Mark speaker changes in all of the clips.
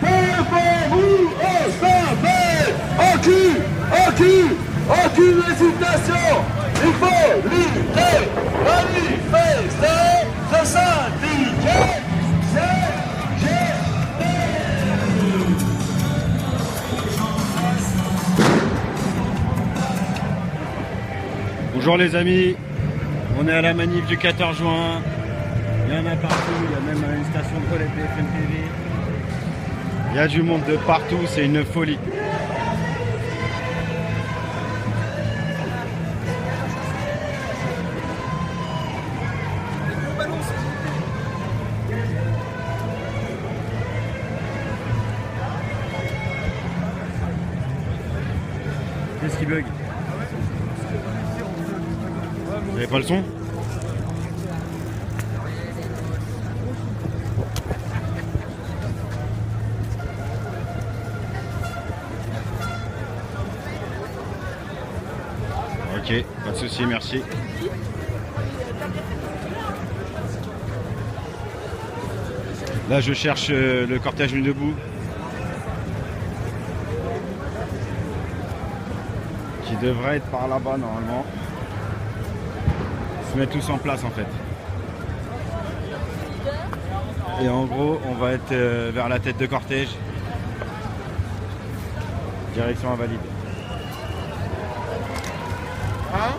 Speaker 1: Devant-vous au sommet, aucune hésitation, il faut lutter, manifester, se syndiquer,
Speaker 2: Bonjour les amis, on est à la manif du 14 juin, il y en a partout, il y a même une station de relais de BFM TV. Il y a du monde de partout, c'est une folie. Qu'est-ce qui bug? Vous n'avez pas le son? Ok, pas de souci, merci. Là, je cherche le cortège Nuit debout, qui devrait être par là-bas normalement. Se mettre tous en place en fait. Et en gros, on va être vers la tête de cortège, direction Invalides. Hein?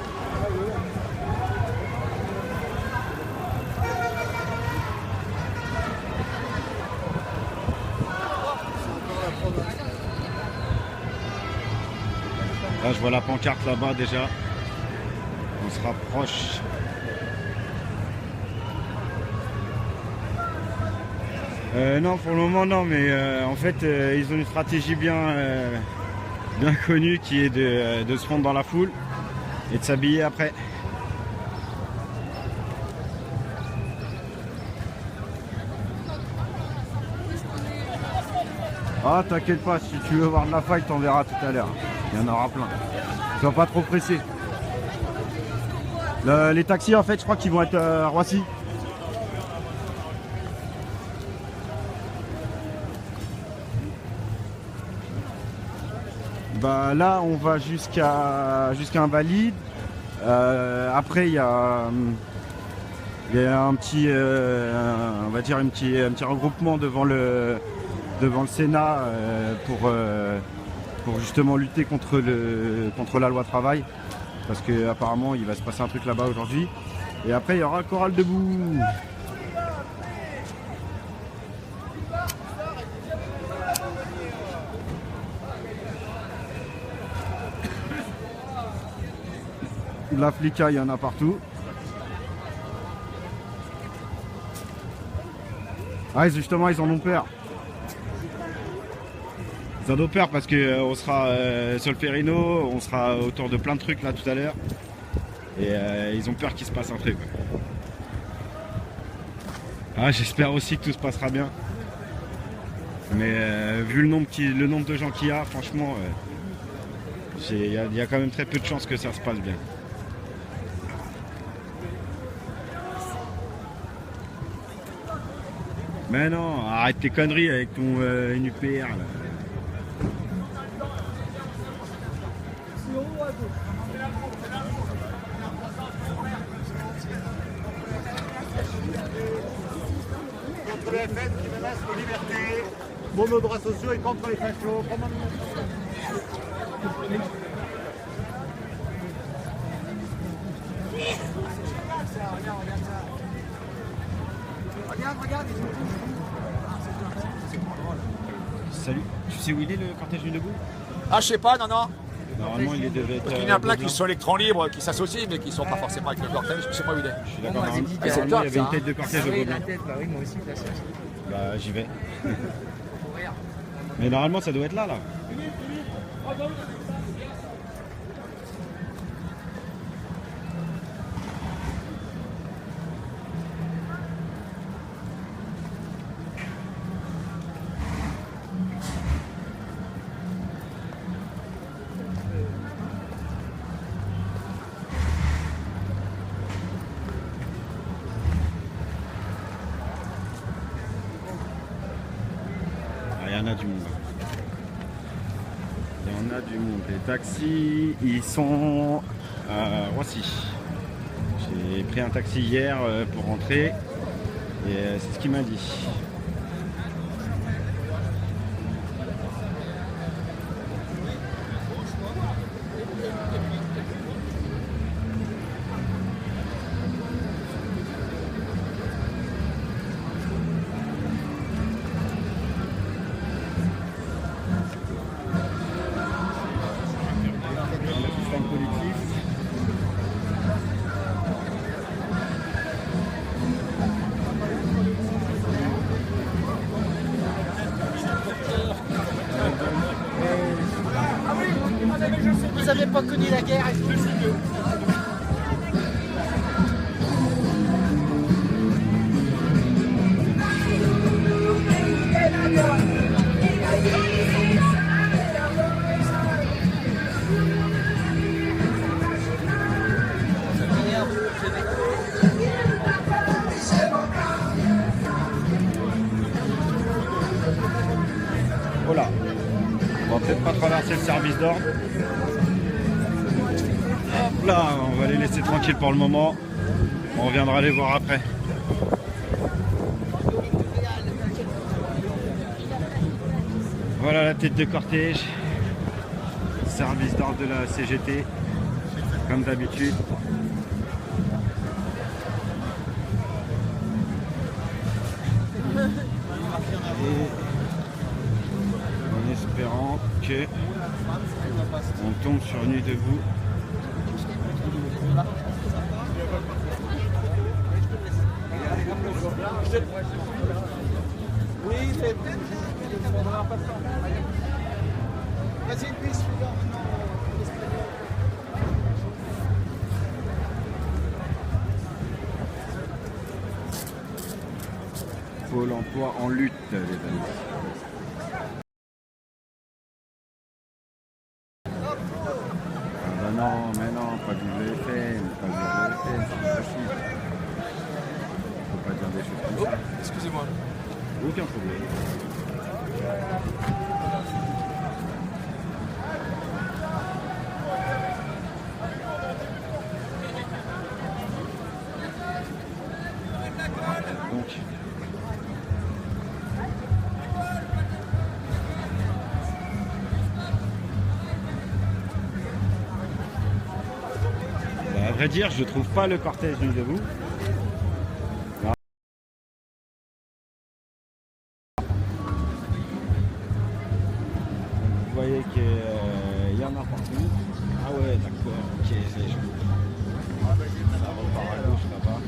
Speaker 2: Là, je vois la pancarte là-bas déjà. On se rapproche. Non, pour le moment non, mais en fait ils ont une stratégie bien connue qui est de se fondre dans la foule et de s'habiller après. Ah, t'inquiète pas, si tu veux voir de la faille, t'en verras tout à l'heure. Il y en aura plein. Sois pas trop pressé. Les taxis en fait, je crois qu'ils vont être à Roissy. Bah là on va jusqu'à Invalides. Après il y a un petit on va dire un petit regroupement devant le Sénat pour justement lutter contre la loi travail, parce que apparemment il va se passer un truc là-bas aujourd'hui. Et après il y aura le Chorale debout. De la flica, il y en a partout. Ah, justement, ils en ont peur. Ils en ont peur parce qu'on sera sur le Ferrino, on sera autour de plein de trucs là tout à l'heure. Et ils ont peur qu'il se passe un truc. Ah, j'espère aussi que tout se passera bien. Mais vu le nombre de gens qu'il y a, franchement, il y a quand même très peu de chances que ça se passe bien. Mais non, arrête tes conneries avec ton UPR là.
Speaker 3: Contre les FN qui menacent nos libertés, pour nos droits sociaux et contre les fachos. Regarde, ils ont tout.
Speaker 2: Salut, tu sais où il est le cortège Nuit debout?
Speaker 3: Ah, je sais pas, non.
Speaker 2: Normalement il devait être.
Speaker 3: Parce qu'il y en a plein qui sont électrons libres, qui s'associent, mais qui ne sont pas forcément avec le cortège. Je sais pas où il est.
Speaker 2: Je suis d'accord.
Speaker 3: c'est
Speaker 2: Normalement,
Speaker 3: toi,
Speaker 2: il y avait
Speaker 3: ça,
Speaker 2: une tête de cortège au Gobelin.
Speaker 4: Oui, moi aussi, là,
Speaker 2: Bah j'y vais. Mais normalement ça doit être là. il y en a du monde. Il y en a du monde. Les taxis, ils sont à Roissy. J'ai pris un taxi hier pour rentrer et c'est ce qu'il m'a dit.
Speaker 4: Vous n'avez pas connu la guerre.
Speaker 2: Voilà. On va peut-être pas traverser le service d'ordre. Hop là, on va les laisser tranquilles pour le moment. On reviendra les voir après. Voilà la tête de cortège. Service d'ordre de la CGT. Comme d'habitude. En espérant que on tombe sur Nuit debout.
Speaker 4: Oui, c'est peut-être. Vas-y, une piste,
Speaker 2: Pôle emploi en lutte, les amis. Ah bah non, mais non, pas du VFM, pas du VFM, c'est pas possible. Faut pas dire des choses comme ça.
Speaker 5: Excusez-moi.
Speaker 2: Aucun problème. Donc, bah, à vrai dire, je trouve pas le cortège Nuit debout. Vous voyez qu'il y en a partout. Ah ouais, d'accord, ok, c'est chaud. Ça repart à gauche là-bas.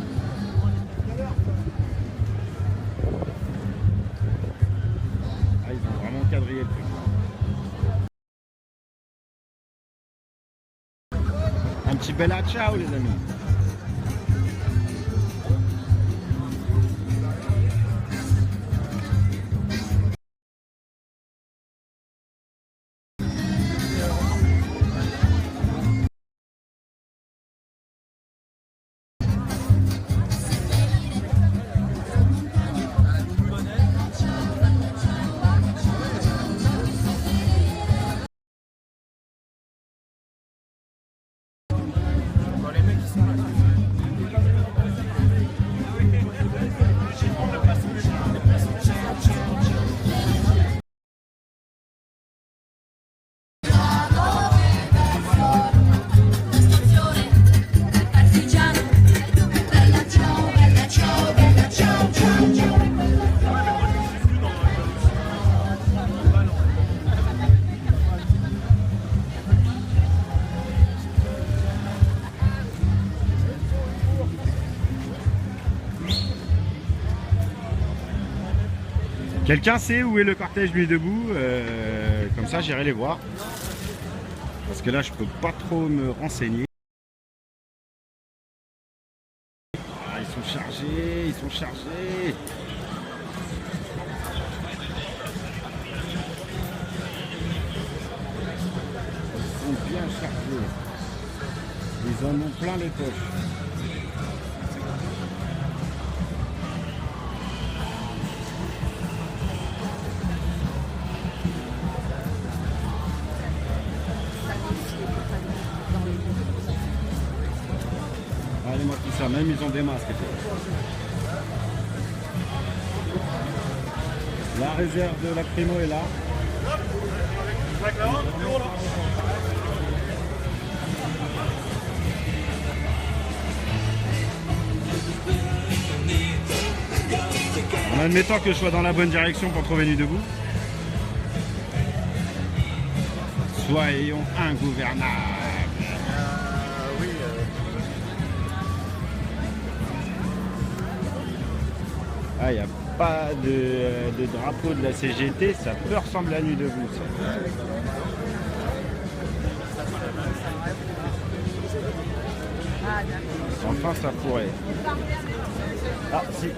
Speaker 2: Ah, ils ont vraiment quadrillé le truc. Un petit bel à ciao les amis. Quelqu'un sait où est le cortège Nuit debout? Comme ça j'irai les voir. Parce que là je peux pas trop me renseigner. Ah, ils sont chargés, ils sont chargés. Ils sont bien chargés. Ils en ont plein les poches. ça, même ils ont des masques. La réserve de lacrymo est là. En admettant que je sois dans la bonne direction pour trouver Nuit debout. Soyons ingouvernables.
Speaker 4: Oui.
Speaker 2: Ah, il n'y a pas de drapeau de la CGT, ça peut ressembler à Nuit debout. Ça. Enfin, ça pourrait. Ah, si.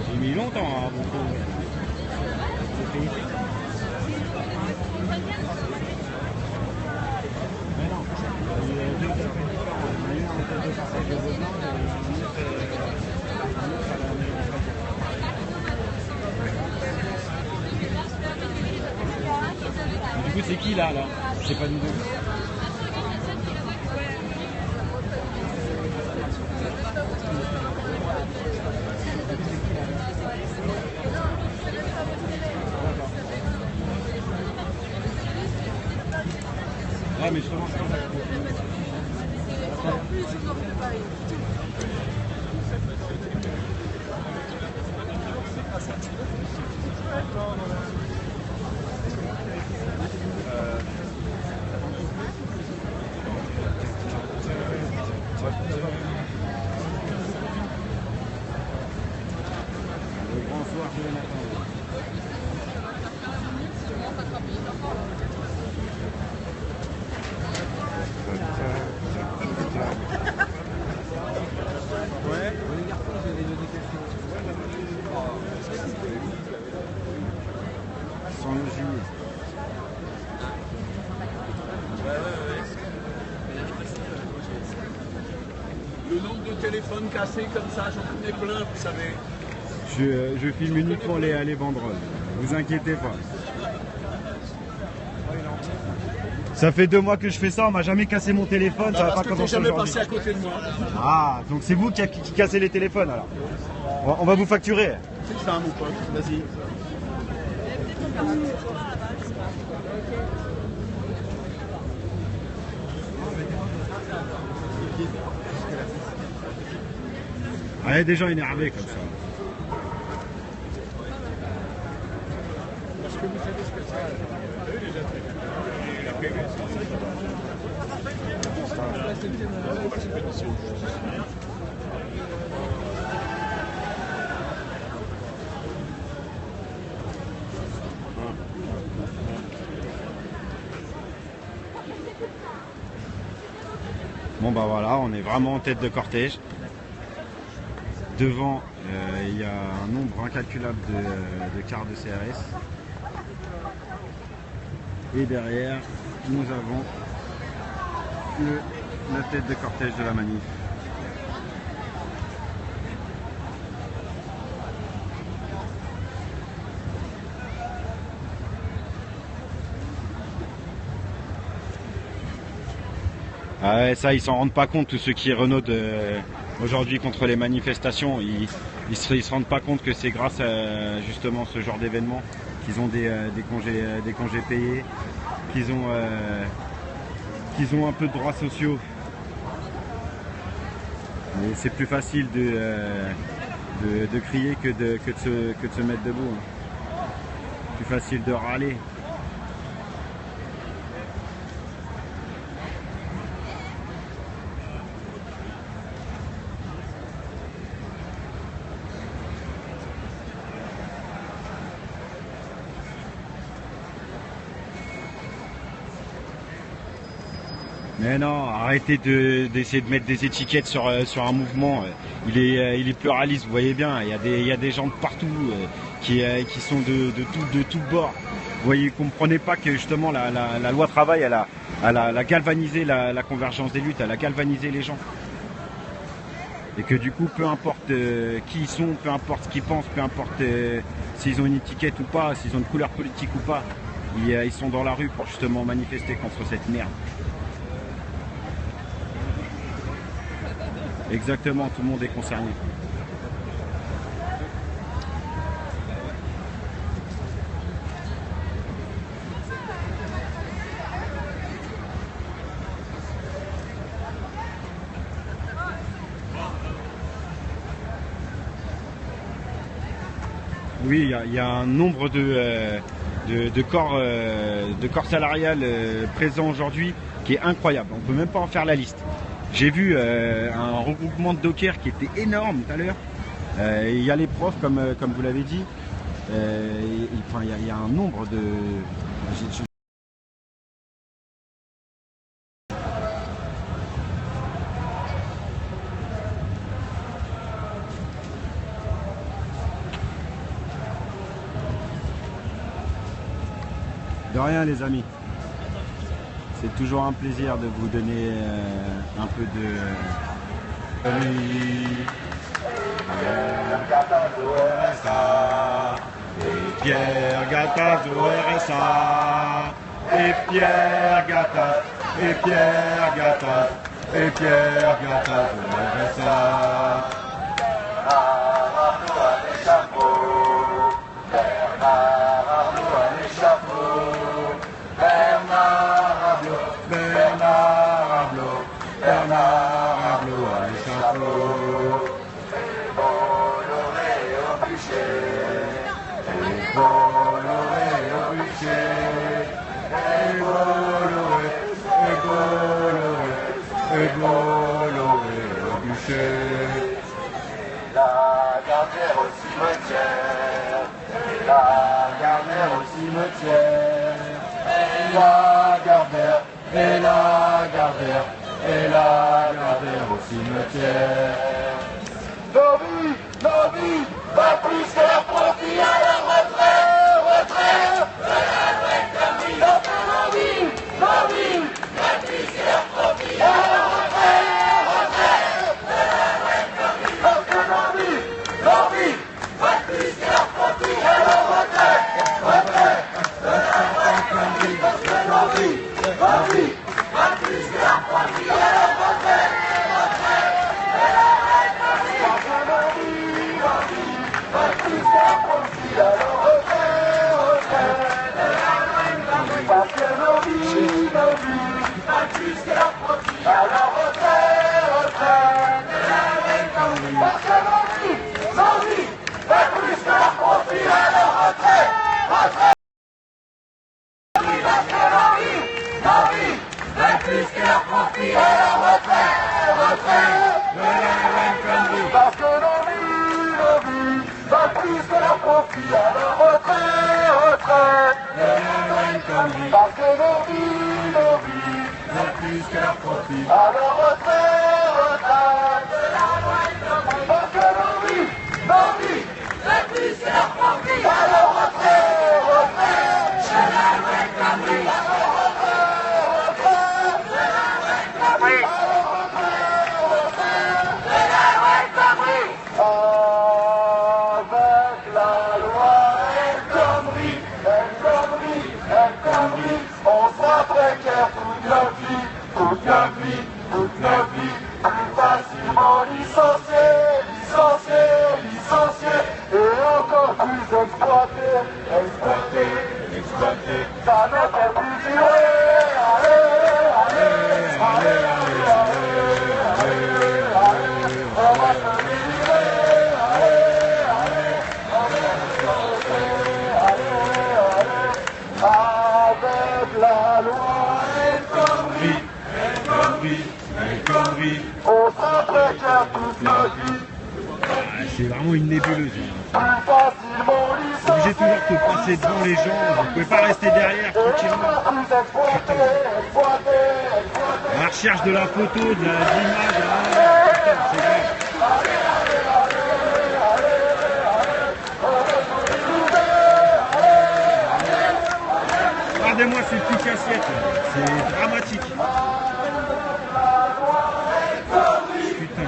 Speaker 2: J'ai mis longtemps à vous trouver. Mais non, il y a deux affaires différentes. Il y en a une en tête de passage de Beaune et une autre à la mairie. Du coup, c'est qui là C'est pas nous deux. Ouais, mais justement, je pense le grand soir tous les matins. Sans le jus.
Speaker 1: Le nombre de téléphones cassés comme ça, j'en connais plein, vous savez.
Speaker 2: Je filme uniquement les banderoles. Vous inquiétez pas. Ça fait 2 mois que je fais ça, on m'a jamais cassé mon téléphone, ça va pas
Speaker 1: Parce que t'es
Speaker 2: commencer
Speaker 1: jamais
Speaker 2: aujourd'hui.
Speaker 1: passé à côté de moi.
Speaker 2: Ah, donc c'est vous qui cassez les téléphones alors. On va vous facturer.
Speaker 1: C'est ça, mon pote, vas-y.
Speaker 2: Ah, il y a des gens énervés comme ça. Bon bah voilà, on est vraiment en tête de cortège. Devant, il y a un nombre incalculable de cars de CRS. Et derrière, nous avons la tête de cortège de la manif. Ah ouais, ça, ils s'en rendent pas compte, tous ceux qui renaudent aujourd'hui contre les manifestations. Ils se rendent pas compte que c'est grâce à justement ce genre d'événement qu'ils ont des congés payés, qu'ils ont un peu de droits sociaux. Mais c'est plus facile de crier que de se mettre debout. Hein. Plus facile de râler. Mais non, arrêtez d'essayer de mettre des étiquettes sur un mouvement. Il est pluraliste, vous voyez bien. Il y a des gens de partout qui sont de tout bord. Vous voyez, comprenez pas que justement la loi travail, elle a galvanisé la convergence des luttes, elle a galvanisé les gens. Et que du coup, peu importe qui ils sont, peu importe ce qu'ils pensent, peu importe s'ils ont une étiquette ou pas, s'ils ont une couleur politique ou pas, ils sont dans la rue pour justement manifester contre cette merde. Exactement, tout le monde est concerné. Oui, il y a un nombre de corps salarial présents aujourd'hui qui est incroyable. On ne peut même pas en faire la liste. J'ai vu un regroupement de dockers qui était énorme tout à l'heure. Il y a les profs, comme vous l'avez dit. Enfin, il y a un nombre de... De rien les amis, c'est toujours un plaisir de vous donner un peu de... Et Pierre Gattaz au RSA, et Pierre Gattaz, et Pierre Gattaz, et Pierre Gattaz au RSA.
Speaker 5: La gardère au cimetière, la gardère au cimetière, et la gardère, et la gardère, et la gardère au cimetière. Nos vies, pas plus que leur profit à la retrait de la loi comme vie. Nos vies, pas plus que leur profit à la retrait de la loi comme vie. Parce que nos vies, pas plus que leur profit à la retrait de la loi comme vie. Parce que nos vies, pas plus que leur profit à la retrait de la loi comme vie. Parce que nos vies, pas plus que leur profit à la retrait de la loi comme vie. Parce que nos vies, pas plus que leur profit à la retrait de la loi comme vie. Parce que nos vies, pas plus que leur profit à la retrait. Parce que nos vies, pas plus que leur profit à la retrait de la loi comme vie. Parce que nos vies, pas plus que leur profit à la retrait de la loi comme vie. Parce que nos vies, pas plus que leur profit à la retrait de la loi comme vie. Parce que nos vies, pas plus que leur profit à la retrait de la loi comme vie. Avec la loi El Khomri, on sera précaire toute la vie, plus facilement licencié, et encore plus exploité, ça ne peut plus durer, allez, on va se livrer, avec la loi El Khomri, on sera précaire toute la vie.
Speaker 2: C'est vraiment une nébuleuse.
Speaker 5: Plus facilement licencié,
Speaker 2: Obligé toujours de passer devant les gens, vous pouvez pas rester derrière tranquillement.
Speaker 5: plus exploité.
Speaker 2: À la recherche de la photo, de l'image, putain, c'est grave. Regardez-moi ces petites assiettes, c'est dramatique. Putain.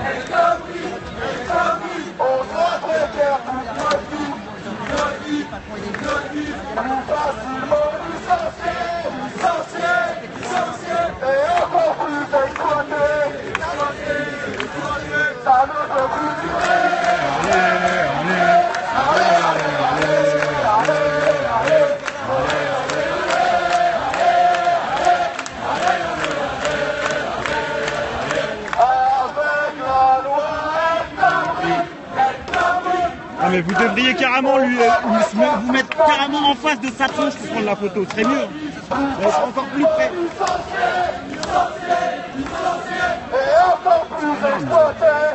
Speaker 2: Ah mais vous devriez carrément vous mettre carrément en face de sa tronche pour prendre la photo, ce serait mieux. Elle serait encore plus près.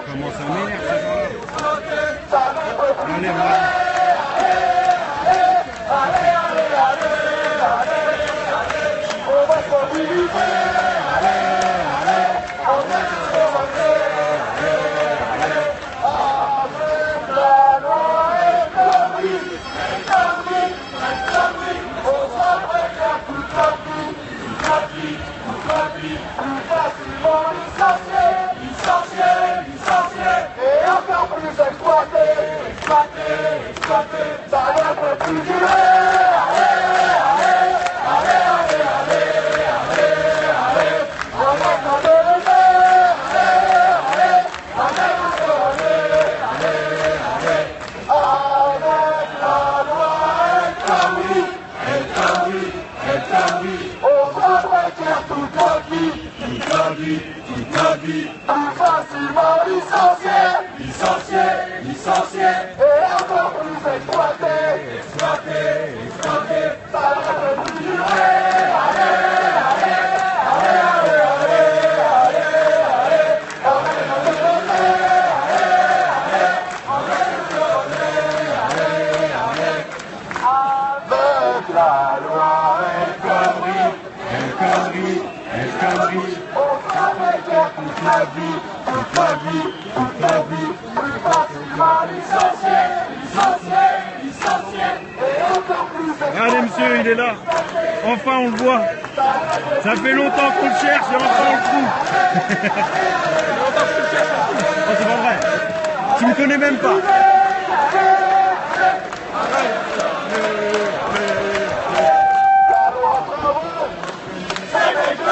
Speaker 2: Comment ça m'énerve ce genre-là. Allez, voilà.
Speaker 5: Et encore plus exploité, ça ne peut plus durer. Facilement licencié, et encore plus exploité, ça ne peut plus durer. Avec la loi El Khomri, on travaille toute la vie, plus facilement licencié, et encore plus exploité.
Speaker 2: Allez monsieur, il est là. Enfin on le voit. Ça fait longtemps qu'on le cherche et enfin on le trouve. Oh, c'est pas vrai. Tu me connais même pas.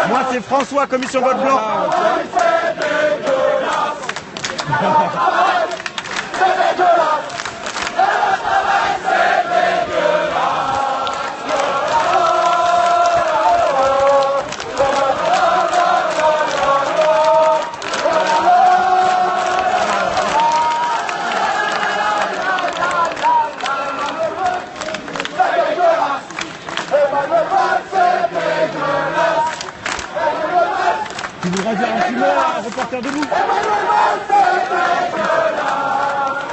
Speaker 2: Moi c'est François, commission vote blanc. Tu voudras dire un petit mot à un reporter de nous?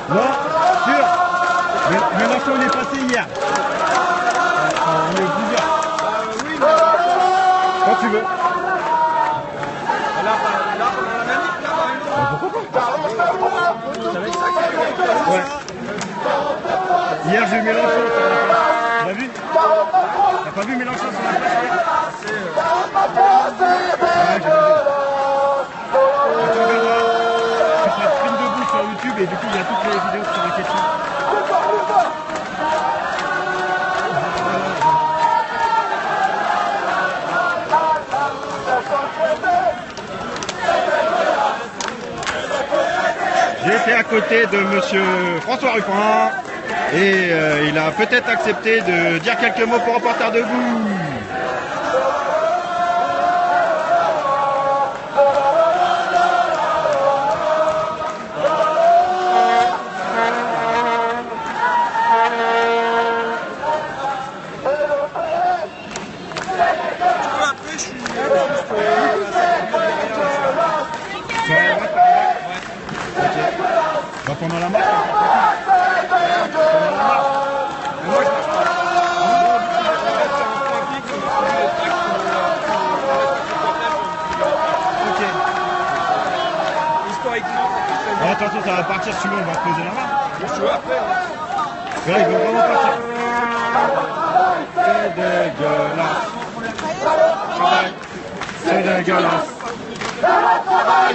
Speaker 2: Non, sûr. Mélenchon il est passé hier. On est plusieurs.
Speaker 1: Oui,
Speaker 2: Quand tu veux.
Speaker 1: là, pendant la manif, là, par exemple.
Speaker 2: Ouais. Hier j'ai eu Mélenchon sur la place. T'as vu? T'as pas vu Mélenchon sur la place hier? Ouais, j'ai vu. Tu regarderas. Tu feras stream debout sur YouTube et du coup il y a toutes les vidéos sur la question. J'étais à côté de monsieur François Ruffin et il a peut-être accepté de dire quelques mots pour Reporter debout. Bah pendant la marche,
Speaker 1: Moi, je marche pas.
Speaker 2: ok.
Speaker 1: Historiquement,
Speaker 2: Ah, attention, ça va partir si tu veux, on va te poser la main.
Speaker 1: je joue après.
Speaker 2: Là, ils vont vraiment partir. C'est dégueulasse. C'est dégueulasse.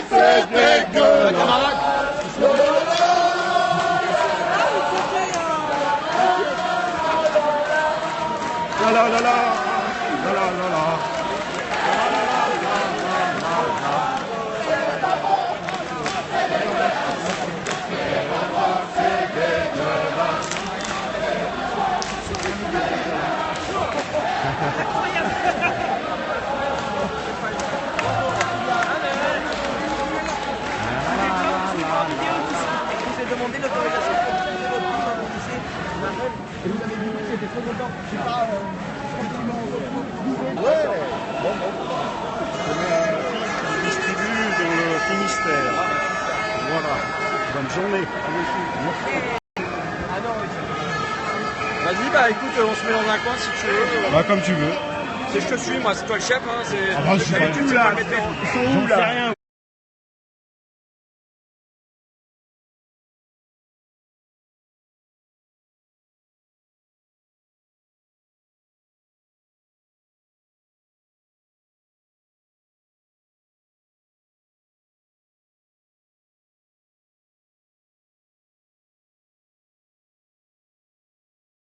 Speaker 2: C'est dégueulasse. La la la la. La la la la.
Speaker 6: J'ai demandé l'autorisation pour
Speaker 3: Bonne journée.
Speaker 6: Vas-y, bah écoute, on se met dans un coin si tu veux.
Speaker 2: Bah, comme tu veux.
Speaker 6: C'est je te suis, moi, c'est toi le chef. Hein, c'est...
Speaker 2: Ah bah, je suis pas
Speaker 6: D'habitude,
Speaker 2: le
Speaker 6: c'est
Speaker 2: là.
Speaker 6: pas le météo.
Speaker 2: J'en sais rien.